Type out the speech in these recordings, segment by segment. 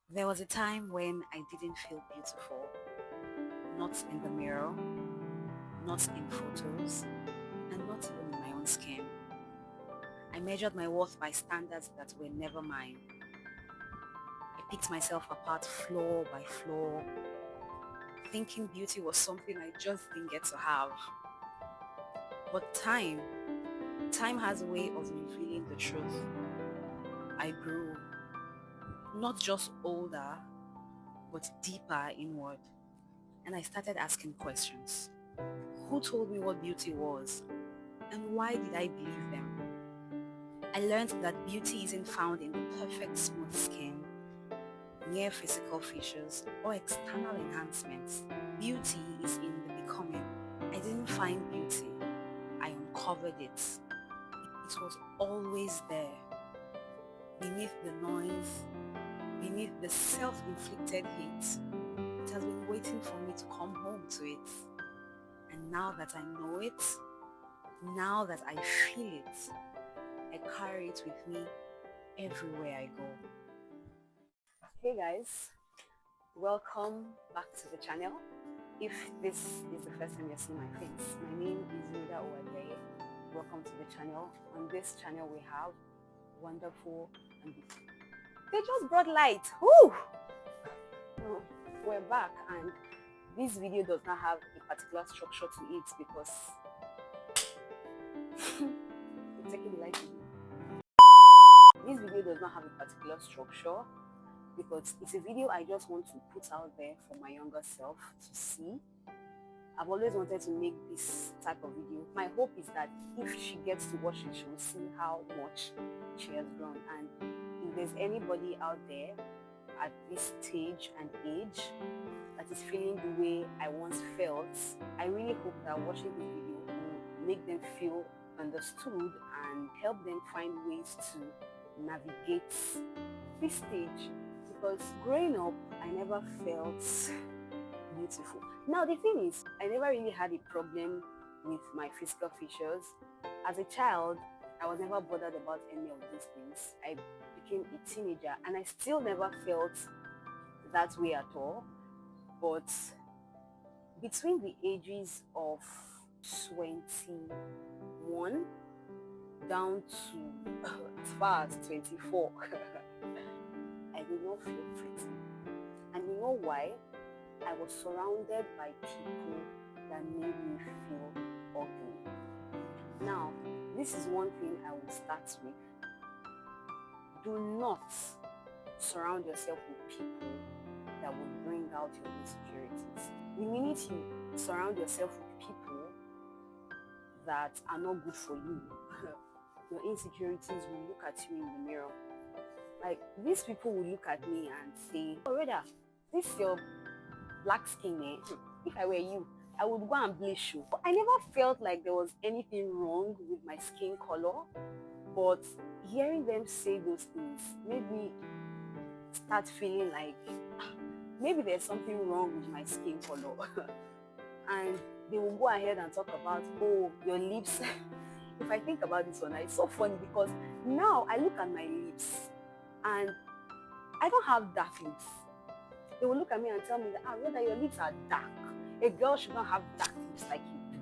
There was a time when I didn't feel beautiful, not in the mirror, not in photos, and not even in my own skin. I measured my worth by standards that were never mine. I picked myself apart flaw by flaw, thinking beauty was something I just didn't get to have. But time has a way of revealing the truth. I grew, not just older, but deeper inward. And I started asking questions. Who told me what beauty was? And why did I believe them? I learned that beauty isn't found in the perfect smooth skin, mere physical features, or external enhancements. Beauty is in the becoming. I didn't find beauty, I uncovered it. It was always there, beneath the noise, beneath the self-inflicted hate. It has been waiting for me to come home to it. And now that I know it, now that I feel it, I carry it with me everywhere I go. Hey guys, welcome back to the channel. If this is the first time you're seeing my face, my name is Rhoda Owadeye. Welcome to the channel. On this channel we have wonderful and they just brought light. Woo! We're back, and this video does not have a particular structure to it because you're taking the light with you. This video does not have a particular structure because it's a video I just want to put out there for my younger self to see. I've always wanted to make this type of video. My hope is that if she gets to watch it, she will see how much she has grown. And if there's anybody out there at this stage and age that is feeling the way I once felt, I really hope that watching this video will make them feel understood and help them find ways to navigate this stage. Because growing up, I never felt beautiful. Now the thing is, I never really had a problem with my physical features. As a child, I was never bothered about any of these things. I became a teenager and I still never felt that way at all. But between the ages of 21 down to as far as 24, I did not feel pretty. And you know why? I was surrounded by people that made me feel ugly. Now, this is one thing I will start with. Do not surround yourself with people that will bring out your insecurities. The minute you surround yourself with people that are not good for you, your insecurities will look at you in the mirror. Like, these people will look at me and say, oh, Rhoda, this your black skin, eh? If I were you, I would go and bleach you. But I never felt like there was anything wrong with my skin color, but hearing them say those things made me start feeling like maybe there's something wrong with my skin color. And they will go ahead and talk about, oh, your lips. If I think about this one, it's so funny because now I look at my lips and I don't have dark lips. They will look at me and tell me that, Rhoda, your lips are dark. A girl should not have dark lips like you do.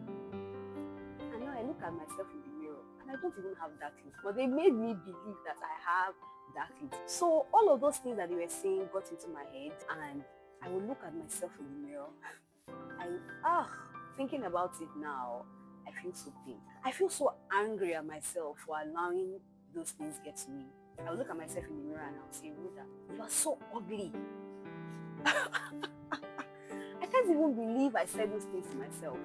And now I look at myself in the mirror and I don't even have dark lips. But they made me believe that I have dark lips. So all of those things that they were saying got into my head, and I would look at myself in the mirror. Thinking about it now, I feel so pain. I feel so angry at myself for allowing those things get to me. I would look at myself in the mirror and I would say, Rhoda, you are so ugly. I can't even believe I said those things to myself.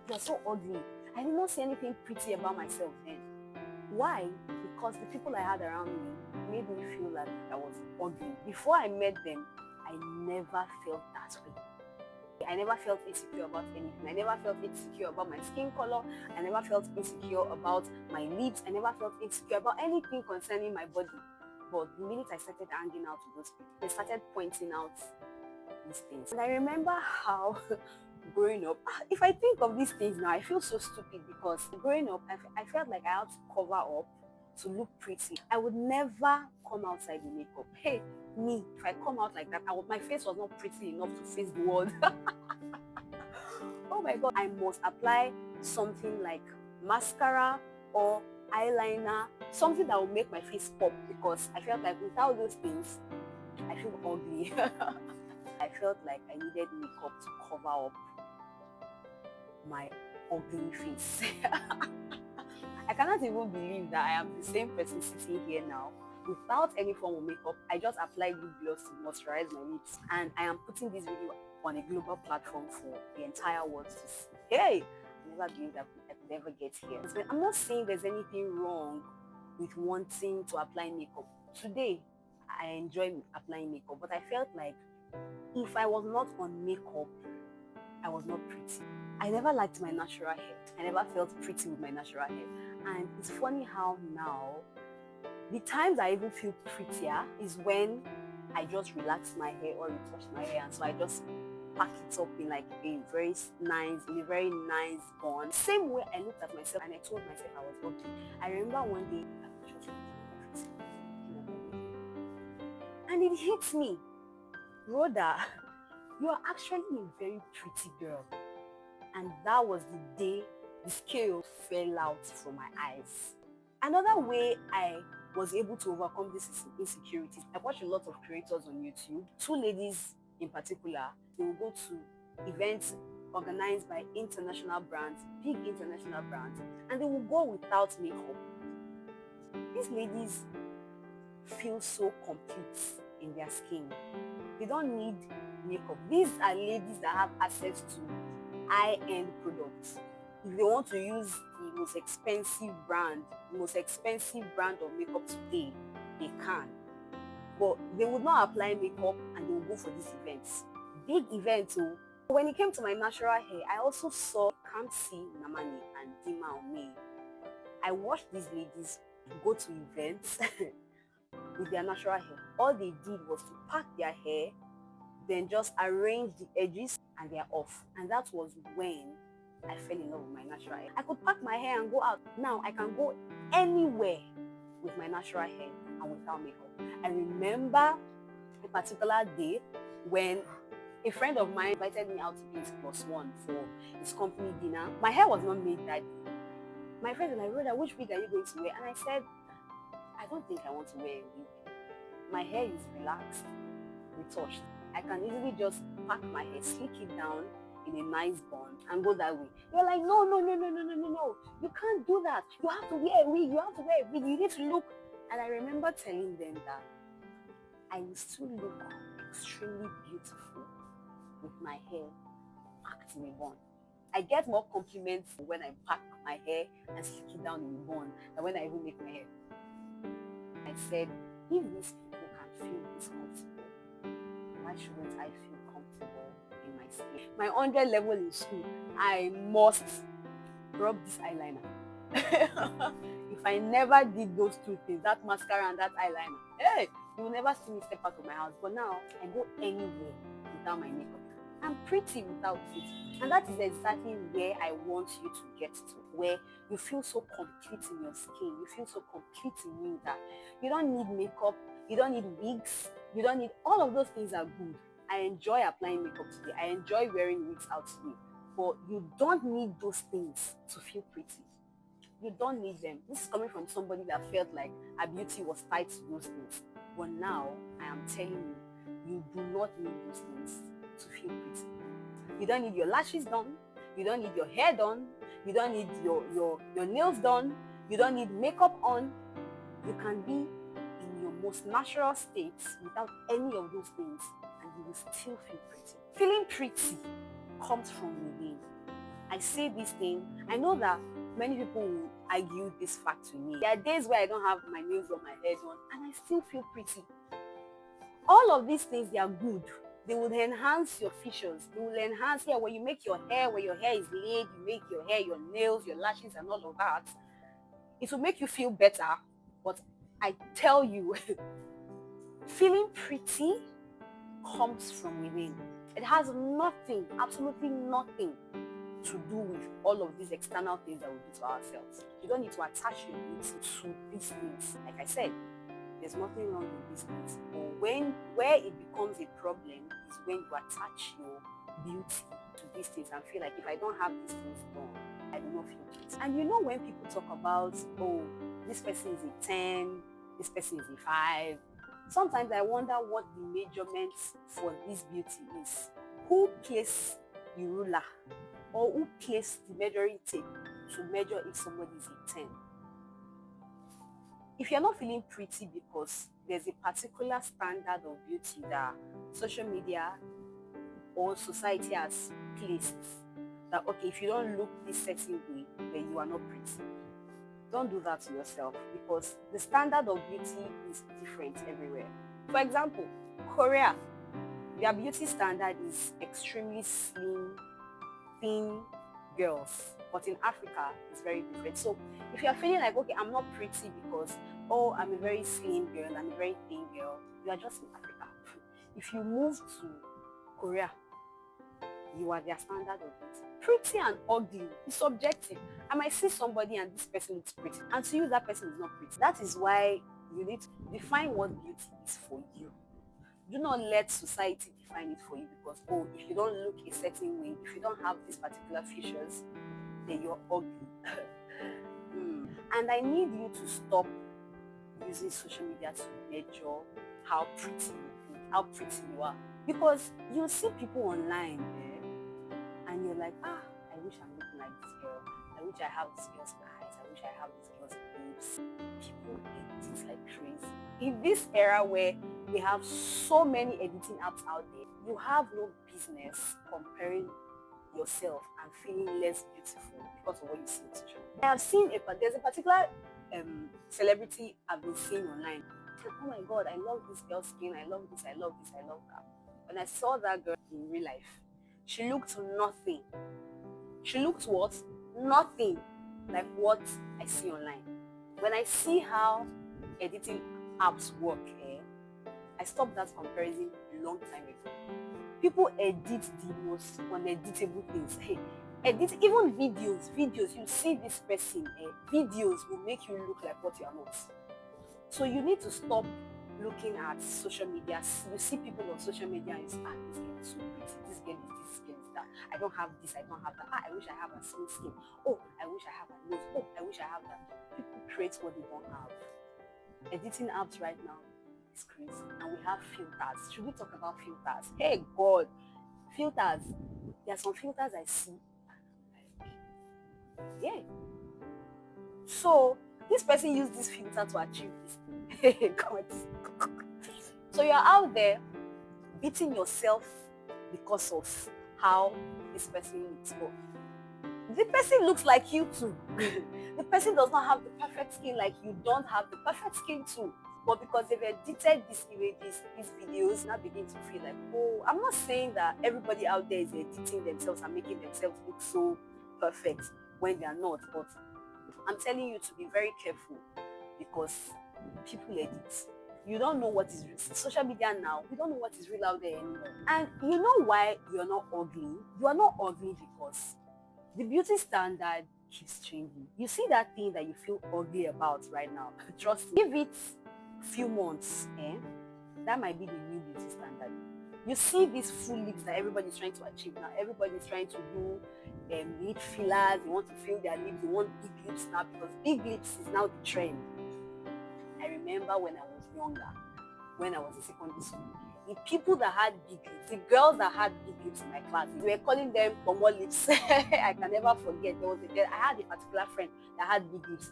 You are so ugly. I did not say anything pretty about myself then. Why? Because the people I had around me made me feel like I was ugly. Before I met them, I never felt that way. I never felt insecure about anything. I never felt insecure about my skin color. I never felt insecure about my lips. I never felt insecure about anything concerning my body. But the minute I started hanging out with those people, they started pointing out these things. And I remember how growing up, if I think of these things now, I feel so stupid because growing up, I felt like I had to cover up to look pretty. I would never come outside with makeup. Hey, me, if I come out like that, my face was not pretty enough to face the world. Oh my God, I must apply something like mascara or eyeliner, something that will make my face pop, because I felt like without those things, I feel ugly. I felt like I needed makeup to cover up my ugly face. I cannot even believe that I am the same person sitting here now without any form of makeup. I just applied lip gloss to moisturize my lips, and I am putting this video on a global platform for the entire world to see. Hey, I never believed that I could ever get here. I'm not saying there's anything wrong with wanting to apply makeup. Today, I enjoy applying makeup, but I felt like if I was not on makeup, I was not pretty. I never liked my natural hair. I never felt pretty with my natural hair. And it's funny how now, the times I even feel prettier is when I just relax my hair or retouch my hair, and so I just pack it up in like a very nice bun. Same way I looked at myself and I told myself I was ugly. I remember one day I was just looking at and it hit me. Rhoda, you are actually a very pretty girl. And that was the day the scale fell out from my eyes. Another way I was able to overcome this insecurities, I watch a lot of creators on YouTube. Two ladies in particular, they will go to events organized by international brands, big international brands, and they will go without makeup. These ladies feel so complete in their skin. They don't need makeup. These are ladies that have access to high-end products. If they want to use the most expensive brand of makeup today, they can. But they would not apply makeup and they will go for these events. Big events. So when it came to my natural hair, I also saw Kamsi Namani and Dima Ome. I watched these ladies go to events with their natural hair. All they did was to pack their hair, then just arrange the edges, and they're off. And that was when I fell in love with my natural hair. I could pack my hair and go out. Now I can go anywhere with my natural hair and without makeup. I remember a particular day when a friend of mine invited me out to be his +1 for his company dinner. My hair was not made that day. My friend was like, Rhoda, which wig are you going to wear? And I said, I don't think I want to wear a wig. My hair is relaxed, retouched. I can easily just pack my hair, slick it down in a nice bun and go that way. You're like, no. You can't do that. You have to wear a wig. You need to look. And I remember telling them that I will still look extremely beautiful with my hair packed in a bun. I get more compliments when I pack my hair and slick it down in a bun than when I even make my hair. I said, if these people can feel this comfortable, why shouldn't I feel comfortable in my skin? My 100 level in school, I must rub this eyeliner. If I never did those two things, that mascara and that eyeliner, hey, you will never see me step out of my house. But now, I go anywhere without my makeup. I'm pretty without it. And that is exactly where I want you to get to, where you feel so complete in your skin. You feel so complete in you that you don't need makeup, you don't need wigs, you don't need, all of those things are good. I enjoy applying makeup today. I enjoy wearing wigs out today. But you don't need those things to feel pretty. You don't need them. This is coming from somebody that felt like her beauty was tied to those things. But now, I am telling you, you do not need those things to feel pretty. You don't need your lashes done. You don't need your hair done. You don't need your nails done. You don't need makeup on. You can be in your most natural state without any of those things, and you will still feel pretty. Feeling pretty comes from within. I say this thing, I know that many people will argue this fact with me. There are days where I don't have my nails or my hair done and I still feel pretty. All of these things, they are good. They will enhance your features. They will enhance, when you make your hair, where your hair is laid, you make your hair, your nails, your lashes and all of that. It will make you feel better. But I tell you, feeling pretty comes from within. It has nothing, absolutely nothing to do with all of these external things that we do to ourselves. You don't need to attach your beauty to these things. Like I said, there's nothing wrong with these things. But where it becomes a problem is when you attach your beauty to these things and feel like if I don't have these things done, I do not feel beauty. And you know when people talk about, oh, this person is a 10, this person is a 5, sometimes I wonder what the measurements for this beauty is. Who placed the ruler or who placed the measuring tape to measure if somebody is a 10? If you're not feeling pretty because there's a particular standard of beauty that social media or society has placed, that okay, if you don't look this certain way, then you are not pretty. Don't do that to yourself, because the standard of beauty is different everywhere. For example, Korea, their beauty standard is extremely slim, thin girls, but in Africa it's very different. So if you're feeling like, okay, I'm not pretty because, oh, I'm a very slim girl, I'm a very thin girl, you are just in Africa. If you move to Korea, you are their standard of beauty. Pretty and ugly is subjective. I might see somebody and this person looks pretty, and to you that person is not pretty. That is why you need to define what beauty is for you. Do not let society define it for you, because, oh, if you don't look a certain way, if you don't have these particular features, then you're ugly. And I need you to stop using social media to measure how pretty you look, how pretty you are. Because you see people online, and you're like, I wish I'm looking like this girl. I wish I have this girl's eyes. I wish I have this girl's boobs. People edit like crazy. In this era where we have so many editing apps out there, you have no business comparing yourself and feeling less beautiful because of what you see on social media. I have seen there's a particular celebrity I've been seeing online. Oh my God, I love this girl's skin. I love this. I love this. I love that. When I saw that girl in real life, she looked nothing. She looked what? Nothing like what I see online. When I see how editing apps work, I stopped that comparison a long time ago. People edit the most uneditable things. Edit even videos. You see this person, videos will make you look like what you are not. So you need to stop looking at social media. You see people on social media and you say, this girl is so pretty, this girl is this, this girl is that. I don't have this, I don't have that. I wish I have a smooth skin. Oh, I wish I have a nose. Oh, I wish I have that. People create what they don't have. Editing apps right now is crazy. And we have filters. Should we talk about filters? Hey God, filters. There are some filters I see. Yeah. So this person used this filter to achieve this thing. God. So you're out there beating yourself because of how this person looks. But the person looks like you too. The person does not have the perfect skin like you don't have the perfect skin too. But because they've edited these images, these videos, now begin to feel like, oh, I'm not saying that everybody out there is editing themselves and making themselves look so perfect when they are not, but I'm telling you to be very careful, because people edit. You don't know what is real. Social media now, we don't know what is real out there anymore. And you know why you're not ugly? You are not ugly because the beauty standard keeps changing. You see that thing that you feel ugly about right now, trust me, give it a few months, that might be the new beauty standard. You see these full lips that everybody's trying to achieve now. Everybody's trying to do lip fillers. They want to fill their lips. They want big lips now, because big lips is now the trend. I remember when I was younger, when I was in secondary school, the people that had big lips, the girls that had big lips in my class, we were calling them pomo lips. I can never forget. I had a particular friend that had big lips.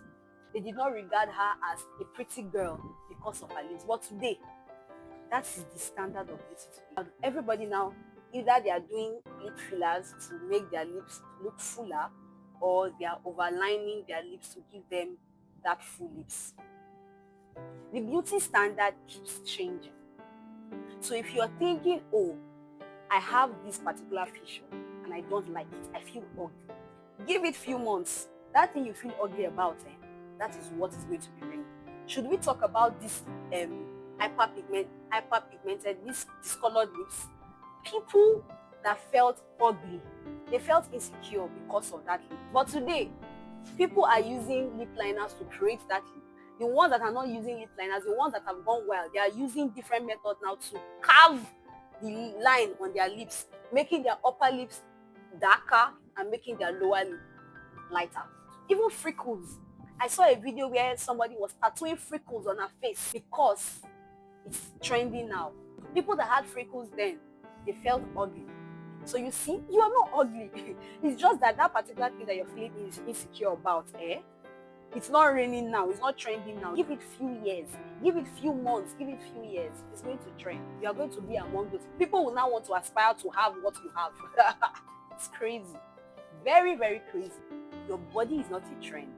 They did not regard her as a pretty girl because of her lips. But today, that is the standard of beauty today. Everybody now, either they are doing lip fillers to make their lips look fuller, or they are overlining their lips to give them that full lips. The beauty standard keeps changing. So if you're thinking, oh, I have this particular feature and I don't like it, I feel ugly, give it a few months. That thing you feel ugly about, that is what is going to be real. Should we talk about this hyperpigmented, this discolored lips? People that felt ugly. They felt insecure because of that lip. But today, people are using lip liners to create that lip. The ones that are not using lip liners, the ones that have gone wild, they are using different methods now to carve the line on their lips, making their upper lips darker and making their lower lip lighter. Even freckles. I saw a video where somebody was tattooing freckles on her face because it's trending now. People that had freckles then, they felt ugly. So you see, you are not ugly. It's just that that particular thing that you're feeling is insecure about, it's not raining now, it's not trending now. Give it few years, give it few months, give it few years. It's going to trend. You are going to be among those. People will now want to aspire to have what you have. It's crazy. Very, very crazy. Your body is not a trend.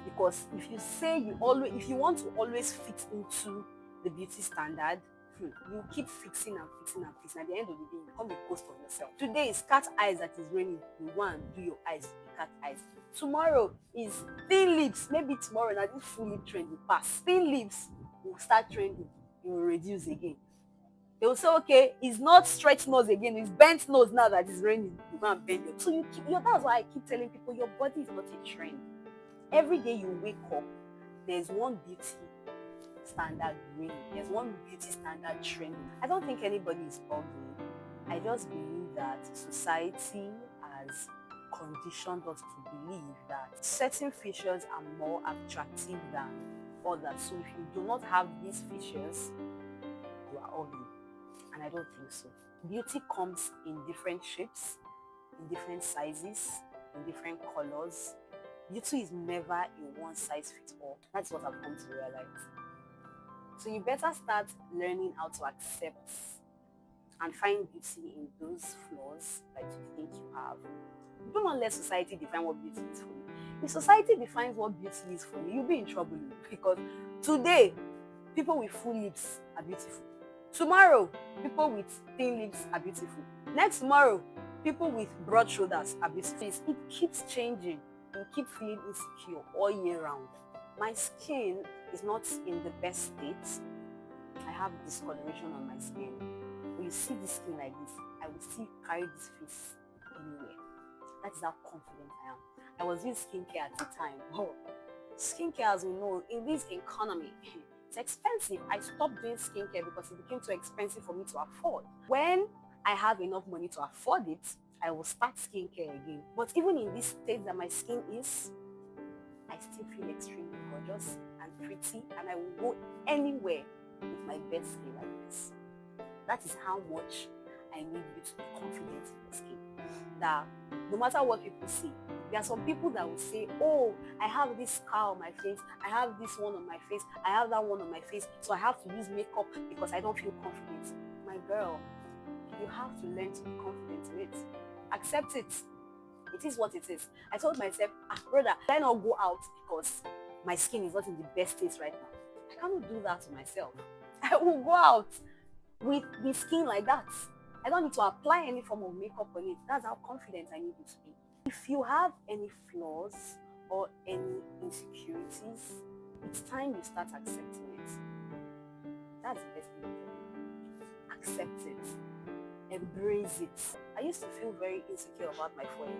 Because if you say if you want to always fit into the beauty standard, you keep fixing and fixing and fixing. At the end of the day, you become a ghost of yourself. Today is cat eyes that is raining. You want to do your eyes, cat eyes. Tomorrow is thin lips. Maybe tomorrow, now this full lip trend will pass. Thin lips will start trending. It will reduce again. They will say, okay, it's not straight nose again. It's bent nose now that it's raining. You go and bend it. So that's why I keep telling people, your body is not a trend. Every day you wake up, there's one beauty standard reigning. There's one beauty standard trending. I don't think anybody is ugly. I just believe that society has conditioned us to believe that certain features are more attractive than others. So if you do not have these features, you are ugly. And I don't think so. Beauty comes in different shapes, in different sizes, in different colors. Beauty is never a one size fits all. That's what I've come to realize. So you better start learning how to accept and find beauty in those flaws that you think you have. Do not let society define what beauty is for you. If society defines what beauty is for you, you'll be in trouble, because today, people with full lips are beautiful. Tomorrow, people with thin lips are beautiful. Next tomorrow, people with broad shoulders are beautiful. It keeps changing. You keep feeling insecure all year round. My skin is not in the best state. I have discoloration on my skin. When you see this skin like this, I will still carry this face anywhere. That is how confident I am. I was doing skincare at the time. Skincare, as we know, in this economy, it's expensive. I stopped doing skincare because it became too expensive for me to afford. When I have enough money to afford it, I will start skincare again. But even in this state that my skin is, I still feel extremely gorgeous and pretty, and I will go anywhere with my best skin like this. That is how much I need you to be confident in your skin. That no matter what people say, there are some people that will say, oh, I have this scar on my face, I have this one on my face, I have that one on my face, so I have to use makeup because I don't feel confident. My girl, you have to learn to be confident in it. Accept it. It is what it is. I told myself, brother, I not go out because my skin is not in the best state right now. I cannot do that to myself. I will go out with the skin like that. I don't need to apply any form of makeup on it. That's how confident I need you to be. If you have any flaws or any insecurities, it's time you start accepting it. That's the best thing you can do. Accept it. Embrace it. I used to feel very insecure about my forehead,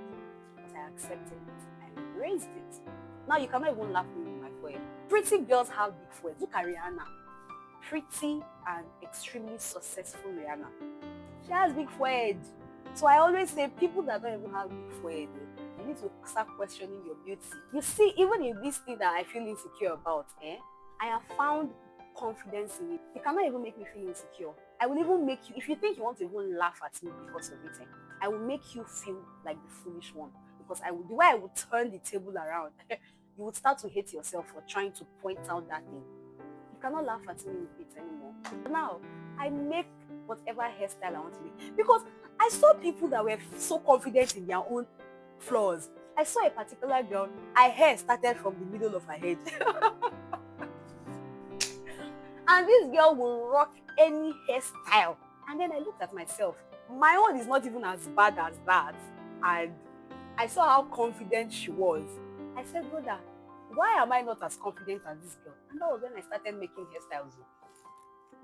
but I accepted it. I embraced it. Now you cannot even laugh at me with my forehead. Pretty girls have big foreheads. Look at Rihanna. Pretty and extremely successful Rihanna. She has big forehead. So I always say, people that don't even have big forehead, you need to start questioning your beauty. You see, even in this thing that I feel insecure about, I have found confidence in it. You cannot even make me feel insecure. I will even make you, if you think you want to even laugh at me because of it, I will make you feel like the foolish one. Because the way I will turn the table around, you would start to hate yourself for trying to point out that thing. You cannot laugh at me with it anymore. Now, I make whatever hairstyle I want to make. Because I saw people that were so confident in their own flaws. I saw a particular girl, her hair started from the middle of her head. And this girl will rock any hairstyle. And then I looked at myself. My own is not even as bad as that. And I saw how confident she was. I said, brother, why am I not as confident as this girl? And that was when I started making hairstyles.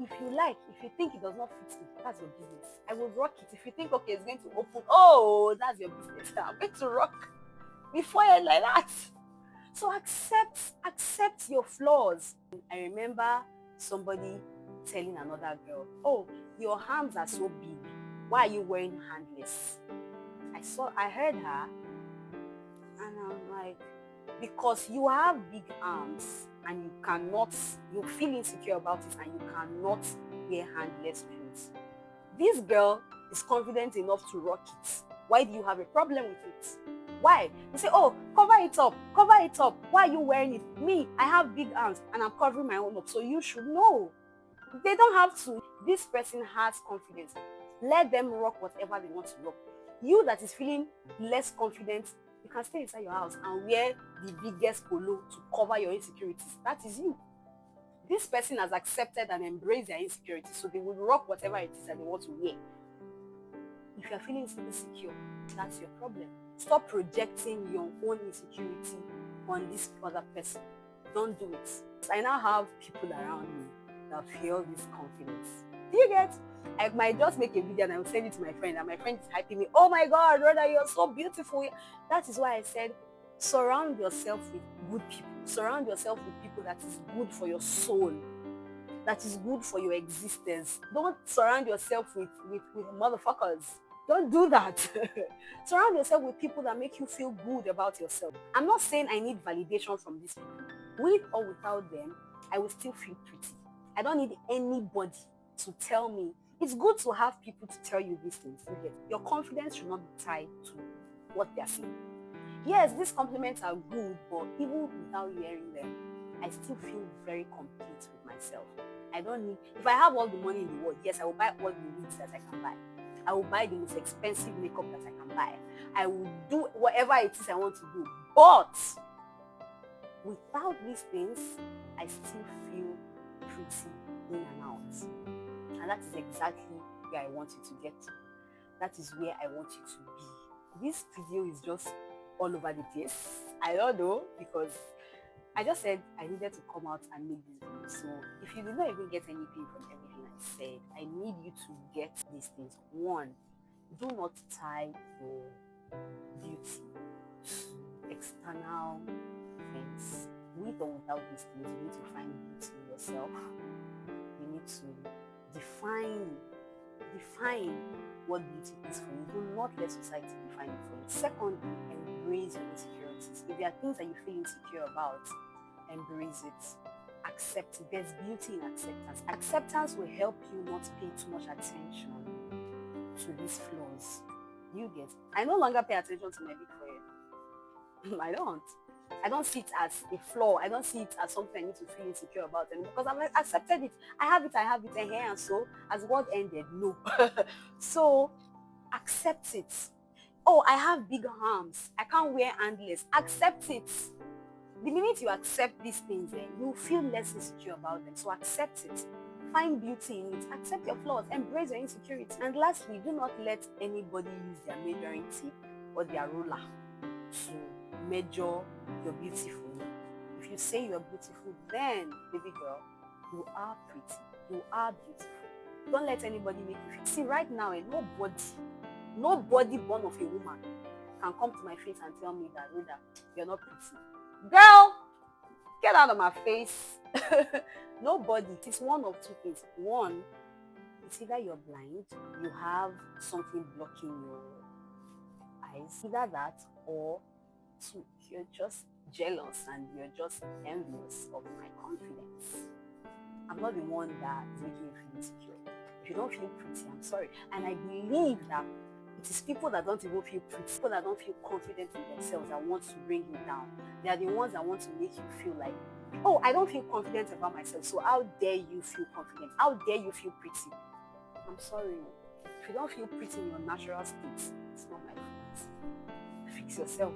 If you like, if you think it does not fit me, that's your business. I will rock it. If you think, okay, it's going to open, oh, that's your business. I'm going to rock before you like that. So accept your flaws. I remember somebody telling another girl, oh, your arms are so big. Why are you wearing handless? I heard her, and I'm like, because you have big arms and you feel insecure about it and you cannot wear handless clothes. This girl is confident enough to rock it. Why do you have a problem with it? Why? You say, oh, cover it up. Why are you wearing it? Me, I have big arms and I'm covering my own up. So you should know. They don't have to. This person has confidence. Let them rock whatever they want to rock. You that is feeling less confident, you can stay inside your house and wear the biggest polo to cover your insecurities. That is you. This person has accepted and embraced their insecurities, so they will rock whatever it is that they want to wear. If you are feeling insecure, that's your problem. Stop projecting your own insecurity on this other person. Don't do it. I now have people around me that feel this confidence. Do you get? I might just make a video and I will send it to my friend, and my friend is hyping me. Oh my God, Rhoda, you're so beautiful. That is why I said, surround yourself with good people. Surround yourself with people that is good for your soul, that is good for your existence. Don't surround yourself with motherfuckers. Don't do that. Surround yourself with people that make you feel good about yourself. I'm not saying I need validation from these people. With or without them, I will still feel pretty. I don't need anybody to tell me. It's good to have people to tell you these things. Your confidence should not be tied to what they're saying. Yes, these compliments are good, but even without hearing them, I still feel very complete with myself. I don't need, if I have all the money in the world, yes, I will buy all the wigs that I can buy. I will buy the most expensive makeup that I can buy. I will do whatever it is I want to do. But without these things, I still feel pretty in and out. And that is exactly where I want you to get to. That is where I want you to be. This video is just all over the place. I don't know, because I just said I needed to come out and make this video. So if you did not even get anything from everything I said, I need you to get these things. One, do not tie your beauty to external things. With or without these things, you need to find beauty in yourself. You need to define what beauty is for you. Do not let society define it for you. Secondly, embrace your insecurities. If there are things that you feel insecure about, embrace it. Accept it. There's beauty in acceptance. Acceptance will help you not pay too much attention to these flaws. You get? I no longer pay attention to my big forehead. I don't see it as a flaw. I don't see it as something I need to feel insecure about anymore, because I've accepted it. I have it, and here and so, as what ended, no. So, accept it. Oh, I have big arms. I can't wear handless. Accept it. The minute you accept these things, you feel less insecure about them. So accept it. Find beauty in it. Accept your flaws. Embrace your insecurity. And lastly, do not let anybody use their measuring tape or their ruler to measure your beautiful. If you say you're beautiful, then, baby girl, you are pretty. You are beautiful. Don't let anybody make you feel. See, right now, nobody born of a woman can come to my face and tell me that, Rhoda, you're not pretty. Girl, get out of my face. Nobody. It's one of two things. One, it's either you're blind, you have something blocking your eyes. Either that, or two, you're just jealous and you're just envious of my confidence. I'm not the one that is making you feel insecure. If you don't feel pretty, I'm sorry. And I believe that it is people that don't even feel pretty, people that don't feel confident in themselves, that want to bring you down. They are the ones that want to make you feel like, oh, I don't feel confident about myself, so how dare you feel confident? How dare you feel pretty? I'm sorry. If you don't feel pretty in your natural state, it's not my fault. Fix yourself.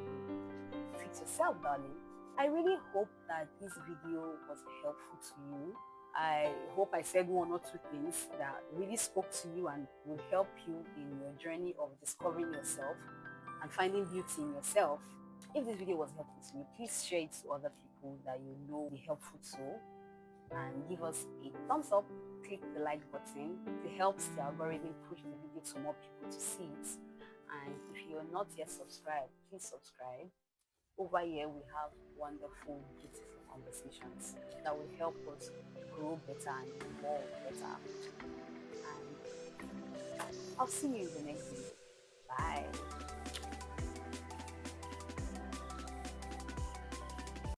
Fix yourself, darling. I really hope that this video was helpful to you. I hope I said one or two things that really spoke to you and will help you in your journey of discovering yourself and finding beauty in yourself. If this video was helpful to you, please share it to other people that you know will be helpful to. and give us a thumbs up. Click the like button. It helps the algorithm push the video to more people to see it. And if you're not yet subscribed, please subscribe. Over here, we have wonderful, beautiful conversations that will help us grow better and evolve better. And I'll see you in the next video. Bye.